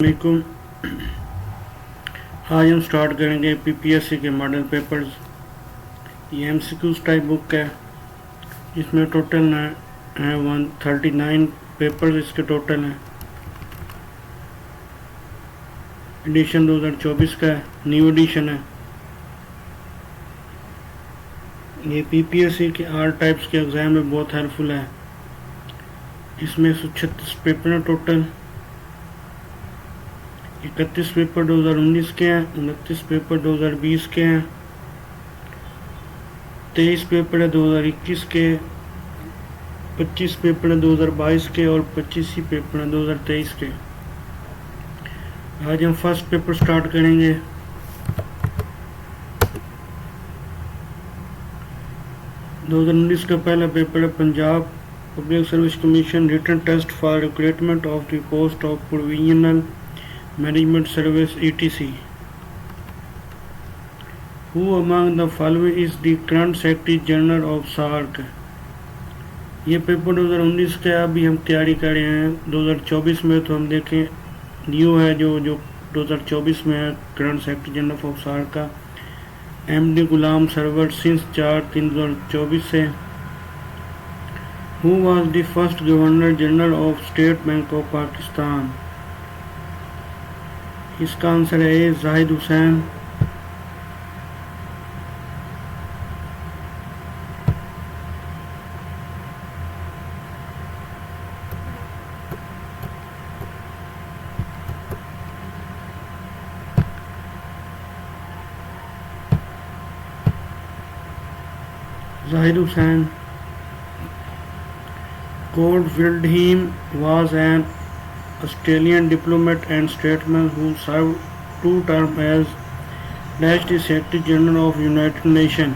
वालेकुम। आज हम स्टार्ट करेंगे पीपीएससी के मॉडल पेपर्स। ये एमसीक्यूज टाइप बुक है। इसमें टोटल है 139 पेपर्स इसके टोटल हैं। एडिशन 2024 का है, न्यू एडिशन है। ये पीपीएससी के आल टाइप्स के एग्ज़ाम में बहुत हेल्पफुल है। इसमें 136 पेपर हैं टोटल। 31 पेपर 2019 के हैं, 29 पेपर 2020 के हैं, 23 पेपर है 2021 के, 25 पेपर है 2022 के और 25 ही पेपर हैं 2023 के। आज हम फर्स्ट पेपर स्टार्ट करेंगे। दो 2019 का पहला पेपर है Punjab public service commission written test for recruitment of the post of provisional management service ETC. Who among the following is the current Secretary General of SARC? ये पेपर 2019 का अभी हम तैयारी कर रहे हैं। 2024 में तो हम देखें न्यू है जो 2024 में है current secretary general of SARC का MD गुलाम सरवर सिंस 4/3/2024 से। Who was the first Governor General of State Bank of Pakistan? इसका आंसर है A Zahid Hussain. Zahid Hussain. Lord Wildheim was an Australian diplomat and statesman who served 2 terms as the Secretary General of United Nations.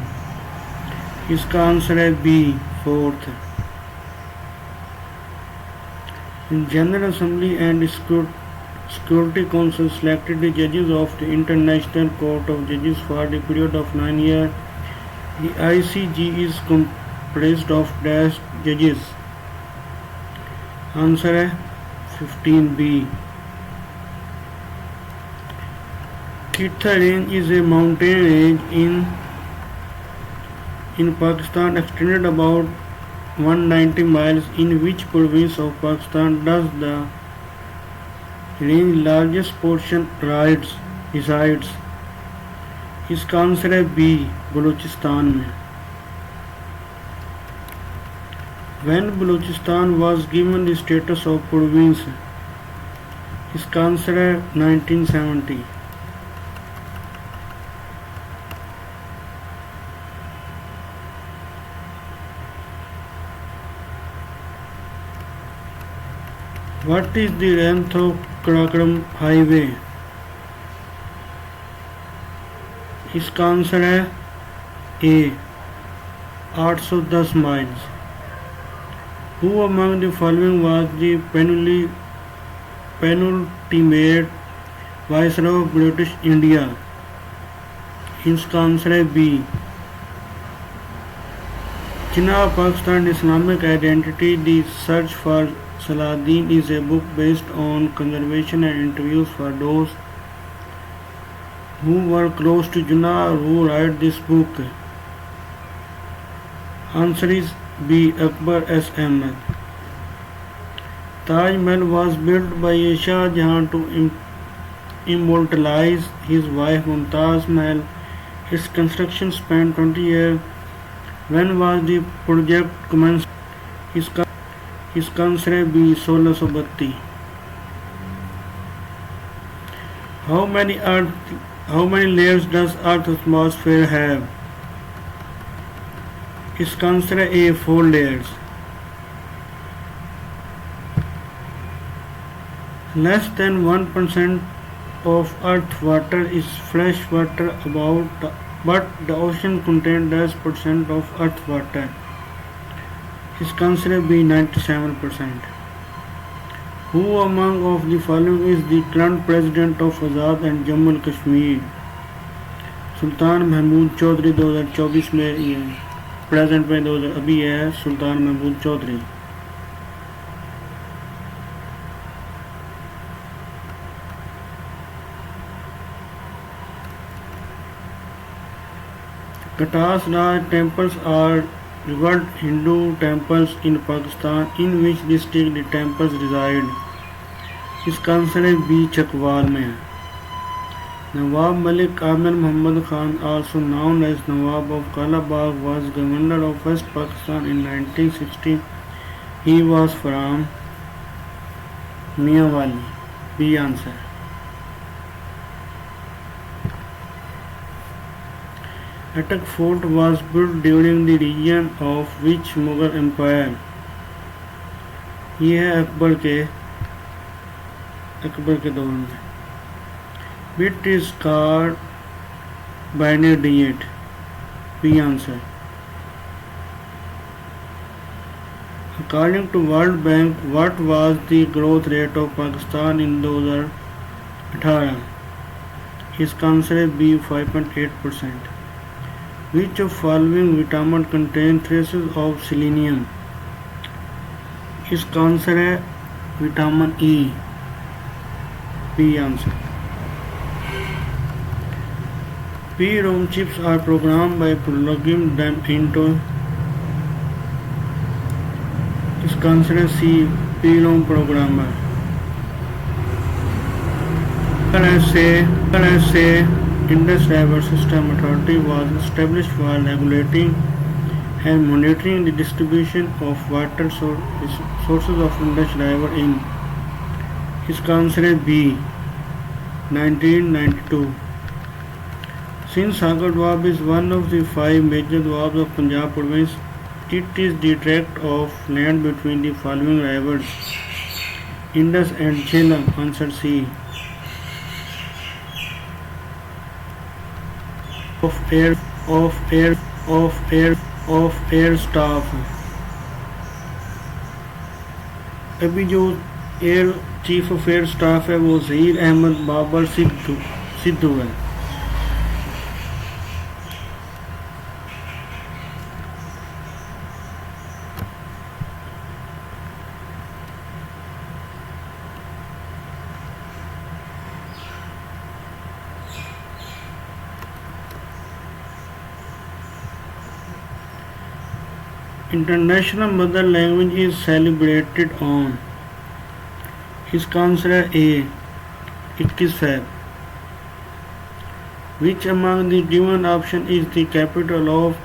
इसका answer है B fourth. General Assembly and Security Council selected the judges of the International Court of Justice for the period of 9 years. The ICJ is comprised of dash judges. Answer है 15B. Kitha Range is a mountain range in Pakistan extended about 190 miles. In which province of Pakistan does the range largest portion resides? इसका answer है B Balochistan में। When Balochistan was given the status of province? इसका answer है 1970। What is the length of Karakoram Highway? इसका answer है ए 810 miles. Who among the following was the penultimate Viceroy of British India? इसका answer है B. Jinnah Pakistan Islamic Identity: The Search for Salahuddin is a book based on conservation and interviews for those who were close to Jinnah who wrote this book. Answer is B. Akbar S. Ahmed. Taj Mahal was built by Shah Jahan to immortalize his wife Mumtaz Mahal. Its construction spanned 20 years. When was the project commenced? इसका answer है B. 1632. How many layers does Earth's atmosphere have? इसका answer है ए 4 layers. Less than 1% of Earth's water is fresh water, but the ocean contains 10% of Earth's water. इसका answer है B 97%. Who among of the following is the current president of Azad and Jammu and Kashmir? Sultan Mahmood Chaudhry 2024 में ये present में अभी है Sultan Mahmood Chaudhry. Katas Raj temples are revered Hindu temples in Pakistan. In which district the temples reside? इसका answer है B Chakwal में है. Nawab Malik Amir Muhammad Khan, also known as Nawab of Kalabagh, was governor of West Pakistan in 1960. He was from Mianwali. B answer. Attock Fort was built during the reign of which Mughal empire? ये है अकबर के दौर में. Bit is called binary diet. B answer. According to World Bank, what was the growth rate of Pakistan in 2018? इसका answer है B 5.8%. Which of following vitamin contain traces of selenium? इसका answer है vitamin E. B answer. P-ROM chips are programmed by plugging them into. इसका answer है C. P-ROM programmer. ऐसे Indus River System Authority was established for regulating and monitoring the distribution of water sources of Indus River in. इसका answer है B 1992. Since Sagar Doab is one of the 5 major doabs of Punjab province, it is the tract of land between the following rivers: Indus and Jhelum. Answer C. of air staff. अभी जो air chief of air staff है वो ज़हीर अहमद बाबर सिद्धू है. International mother language is celebrated on. इसका answer है A 21 Feb. Which among the given option is the capital of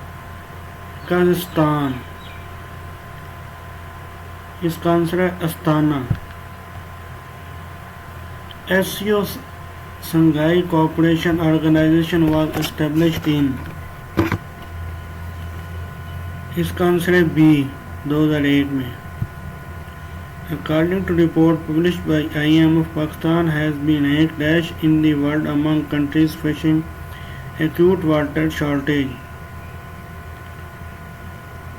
Kazakhstan. इसका answer है Astana. SCO Shanghai cooperation organisation was established in. इसका answer है B 2001 में. According to report published by IMF, Pakistan has been ranked dash in the world among countries facing acute water shortage.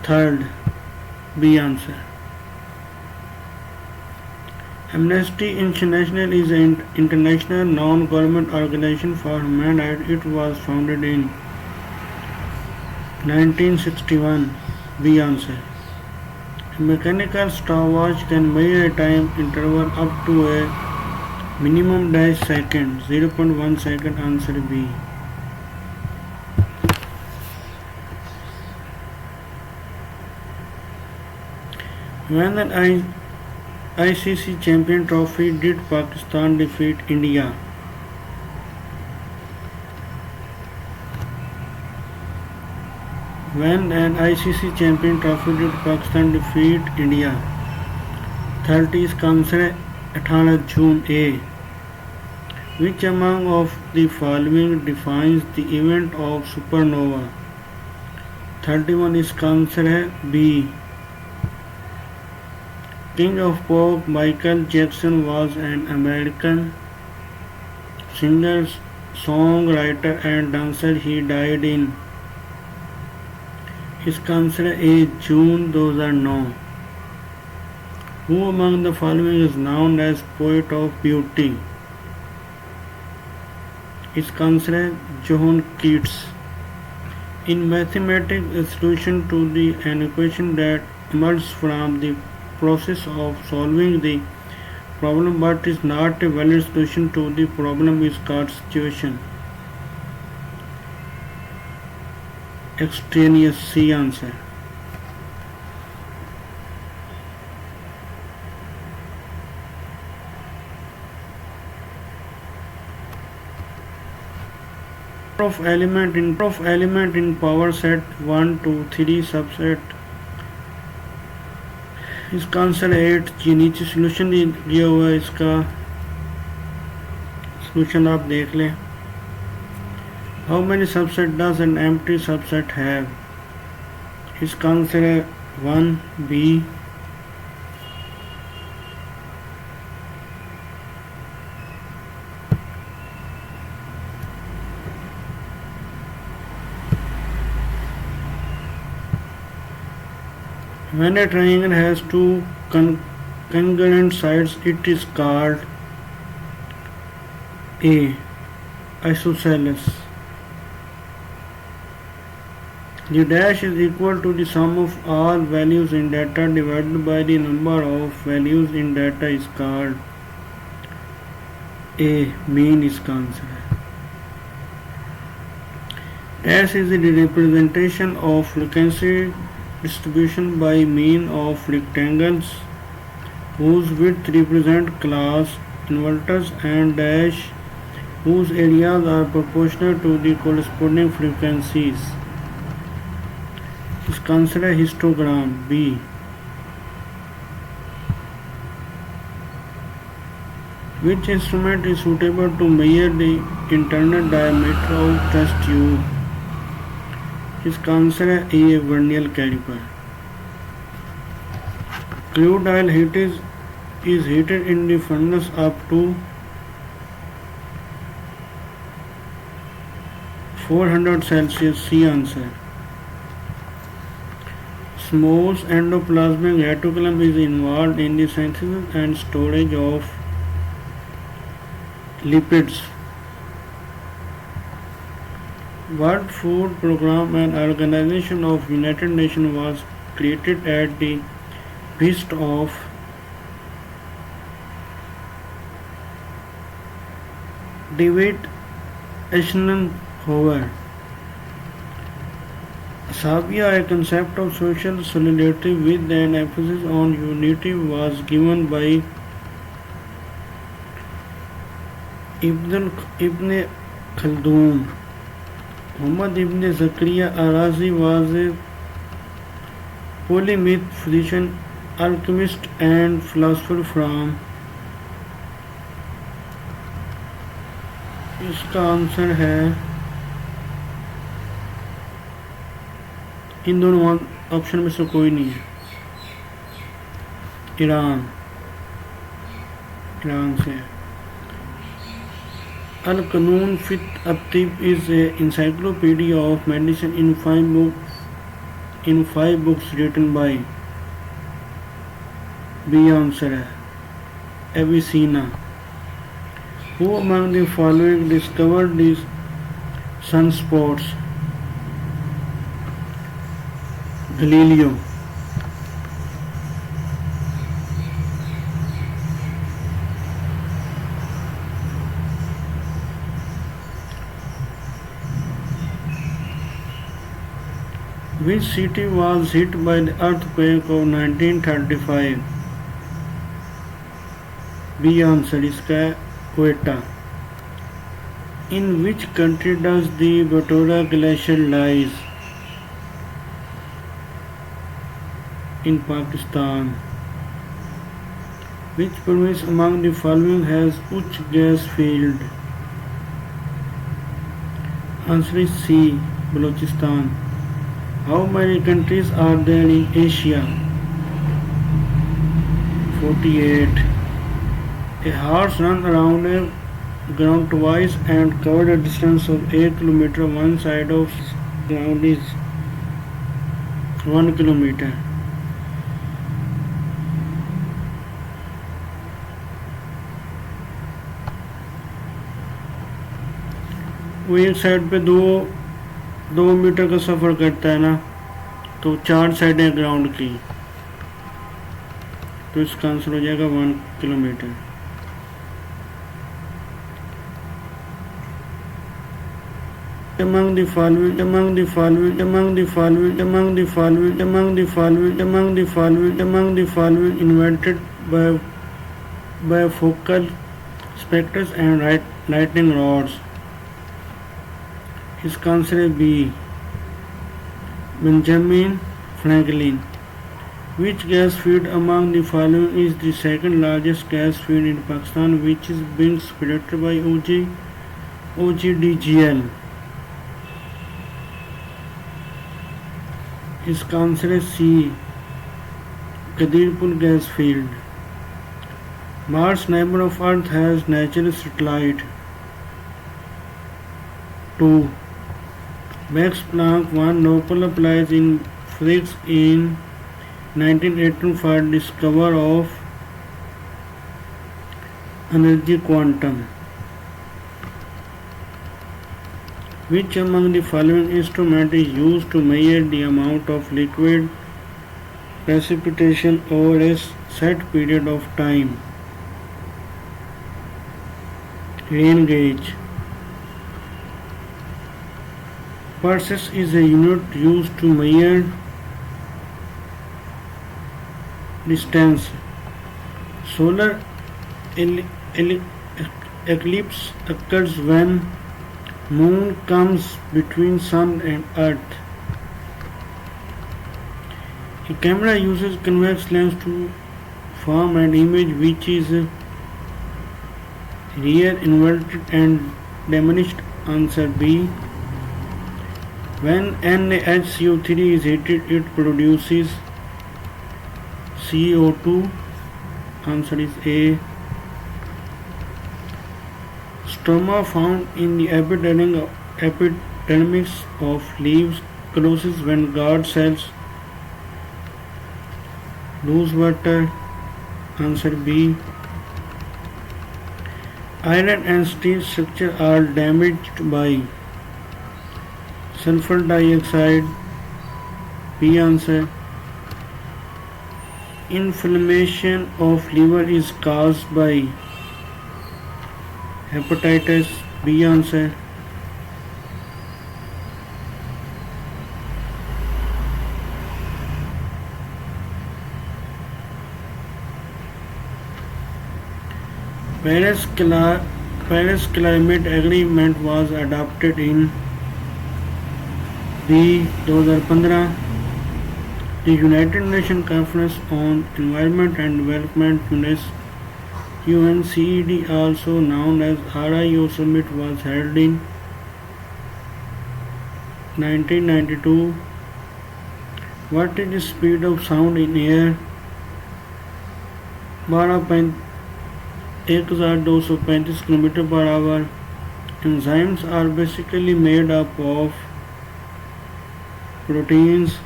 Third, B answer. Amnesty International is an international non-government organization for human rights. It was founded in 1961. B answer. A mechanical stopwatch can measure a time interval up to a minimum dash second, 0.1 second. Answer B. When an ICC champion trophy did Pakistan defeat India? When an ICC champion trophy did Pakistan defeat India? 30 इसका answer है 18 जून. A. Which among of the following defines the event of supernova? 31 इसका answer है B. King of Pop Michael Jackson was an American singer, songwriter and dancer. He died in. इसका answer है ए जून 2009. Who among the following is known as poet of beauty? इसका answer है John Keats. In mathematics, a solution to an equation that emerges from the process of solving the problem but is not a valid solution to the problem is called situation. extraneous, C answer. Of element in power set 1 to 3 subset, इसका answer 8 जी। नीचे solution दिया हुआ है, इसका solution आप देख लें। How many subset does an empty subset have, इसका आंसर है 1 B. When a triangle has two congruent sides, it is called A. Isosceles. The dash is equal to the sum of all values in data divided by the number of values in data is called A. Mean, इसका answer है। Dash is the representation of frequency distribution by mean of rectangles whose width represent class inverters and dash whose areas are proportional to the corresponding frequencies. इसका answer है histogram, B. Which instrument is suitable to measure the internal diameter of test tube? इसका answer है A, vernier caliper. Crude oil is heated in the furnace up to 400 Celsius, C answer. Small endoplasmic reticulum is involved in the synthesis and storage of lipids. World Food Programme, an organization of United Nations, was created at the behest of David Eisenhower. Sabia, a concept of social solidarity with an emphasis on unity, was given by Ibn Khaldun. Muhammad ibn Zakaria Arazi was a polymath, physician, alchemist and philosopher from, इसका answer है, इन दोनों option में से कोई नहीं है, Iran से है। Al-Qanun fit at-Tibb is an encyclopedia of medicine in 5 books written by, B answer है, Avicenna. Who among the following discovered the sunspots? Galileo. Which city was hit by the earthquake of 1935? B answer, इसका है Quetta. In which country does the Batola Glacier lies? In Pakistan. Which province among the following has Uch gas field? Answer is C, Balochistan. How many countries are there in Asia? 48. A horse runs around a ground twice and covered a distance of 8 km. One side of ground is 1 km. वो एक side पे 2 metre का सफ़र करता है ना, तो 4 साइडें ground की, तो इसका आंसर हो जाएगा 1 kilometre. among the following among the following among the following among the following among the following among the following among the following invented by bifocal specters and lightning rods? His answer is B. Benjamin Franklin. Which gas field among the following is the second largest gas field in Pakistan, which is being operated by OGDGL? His answer is C. Kadirpur gas field. Mars, neighbor of Earth, has natural satellite. 2. Max Planck won Nobel Prize in Physics in 1982 for discovery of energy quantum. Which among the following instruments is used to measure the amount of liquid precipitation over a set period of time? Rain gauge. Parsec is a unit used to measure distance. Solar eclipse occurs when moon comes between sun and earth. A camera uses convex lens to form an image which is real, inverted and diminished. Answer B. When NaHCO3 is heated, it produces CO2. Answer is A. Stroma found in the epidermis of leaves closes when guard cells lose water. Answer B. Iron and steel structure are damaged by sulfur dioxide. B. Answer. Inflammation of liver is caused by hepatitis. B. Answer. Paris Climate Agreement was adopted in B. 2015. The United Nations Conference on Environment and Development, UNCED, also known as RIO Summit, was held in 1992. What is the speed of sound in air? 1235 km/h. Enzymes are basically made up of proteins.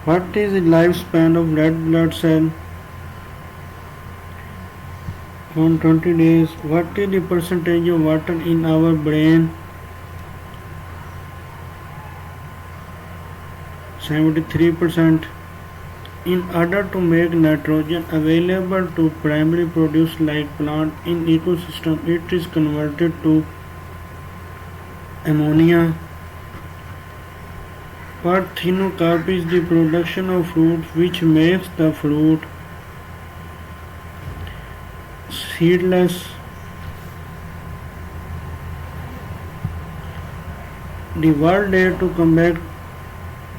What is the lifespan of red blood cell? 120 days. What is the percentage of water in our brain? 73%. In order to make nitrogen available to primary produce like plant in ecosystem, it is converted to ammonia. Parthenocarp is the production of fruit which makes the fruit seedless. The World Day to combat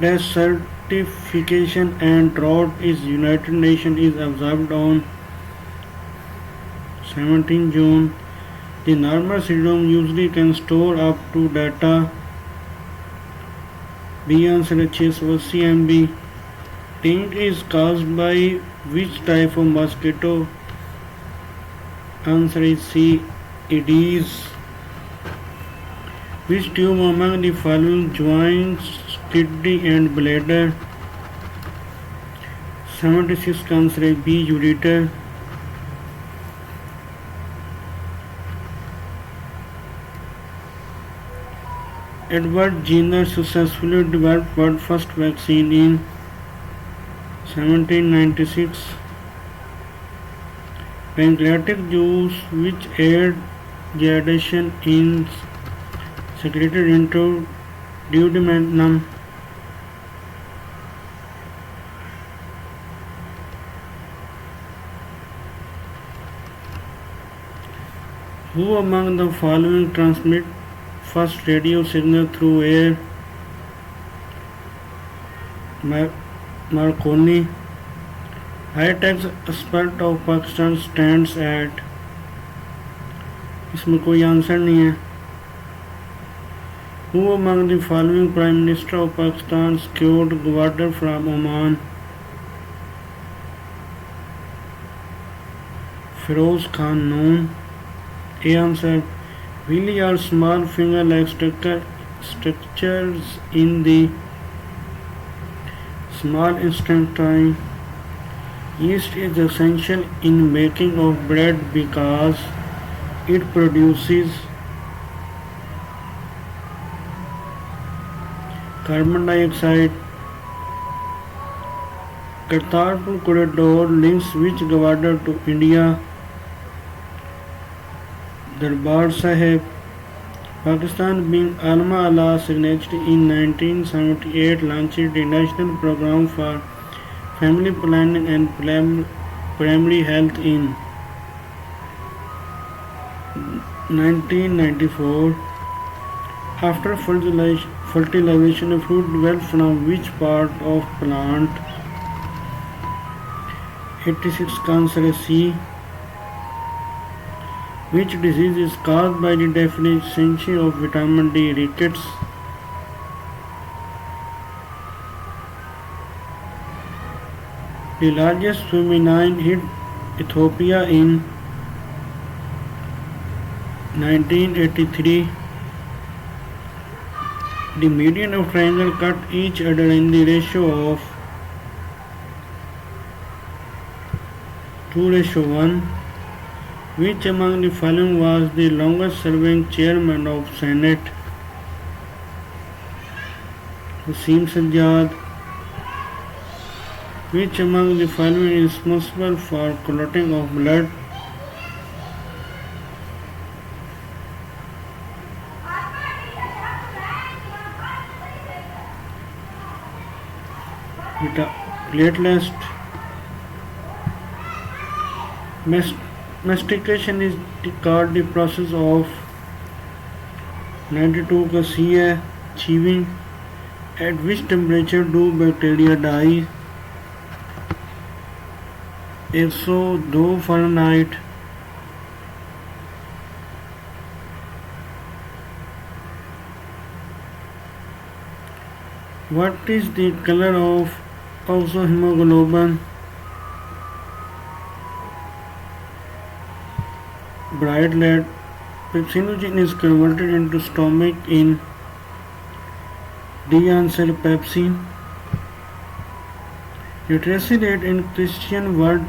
desertification and drought is United Nations is observed on 17 June. The normal CD-ROM usually can store up to data. B. Answer is 680 MB. Dengue is caused by which type of mosquito? Answer is C. Aedes. Which tube among the following joins kidney and bladder? 76. Answer is B. Ureter. Edward Jenner successfully developed world first vaccine in 1796. Pancreatic juice which aid digestion is secreted into duodenum. Who among the following transmit first radio signal through air? Marconi. High-tech expert of Pakistan stands at. इसमें कोई answer नहीं है. Who among the following Prime Minister of Pakistan secured water from Oman? Feroz Khan Noon. A answer. Wheelie are small finger-like structures in the small intestine. Yeast is essential in making of bread because it produces carbon dioxide. Kartarpur corridor links which governor to India? Darbar Sahib. Pakistan being Alma Allah signature in 1978 launched the national program for family planning and primary health in 1994. After fertilization, a fruit develops from which part of plant? 86 Cancer C. Which disease is caused by the deficiency of vitamin D? Rickets. The largest tsunami hit Ethiopia in 1983. The median of triangle cut each other in the ratio of 2:1. Which among the following was the longest serving chairman of Senate? Wasim Sajjad. Which among the following is responsible for clotting of blood? Platelets. Mastication is called the process of 92 का C है chewing. At which temperature do bacteria die? 102 Fahrenheit. What is the color of hemoglobin? Bright red. Pepsinogen is converted into stomach in D answer pepsin. Literacy rate in Christian world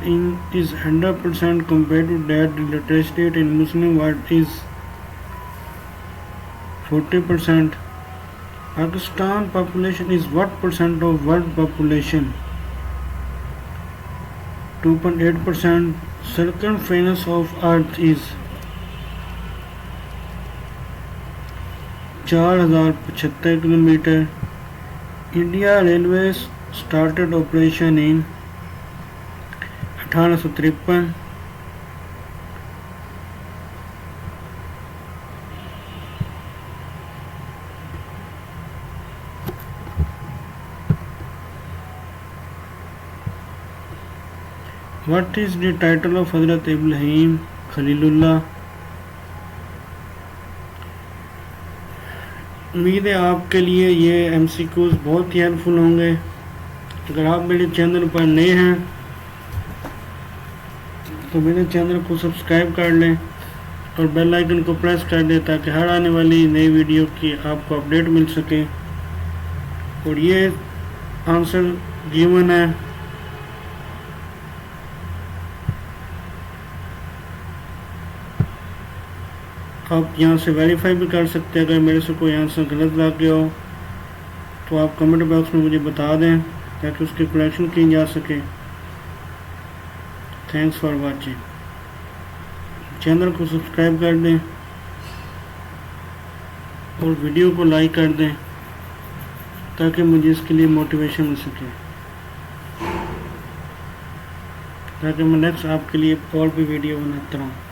is 100% compared to that the literacy rate in Muslim world is 40%. Pakistan population is what percent of world population? 2.8%. Circumference of Earth is 4075 kilometer. India Railways started operation in 1853. What is the title of Hazrat Ibrahim Khalilullah? उम्मीद है आपके लिए ये MCQs बहुत ही helpful होंगे. अगर आप मेरे चैनल पर नए हैं तो मेरे चैनल को सब्सक्राइब कर लें और बेल आइकन को प्रेस कर दें ताकि हर आने वाली नई वीडियो की आपको अपडेट मिल सके. और ये आंसर गिवन है. आप यहाँ से वेरीफाई भी कर सकते हैं. अगर मेरे से कोई आंसर गलत लग गया हो तो आप कमेंट बॉक्स में मुझे बता दें ताकि उसकी करेक्शन की जा सके. Thanks for watching. चैनल को सब्सक्राइब कर दें. اور ویڈیو کو لائک کر دیں تاکہ مجھے اس کے لیے موٹیویشن مل سکے، تاکہ میں نیکسٹ آپ کے لیے اور بھی ویڈیو بناتا رہوں۔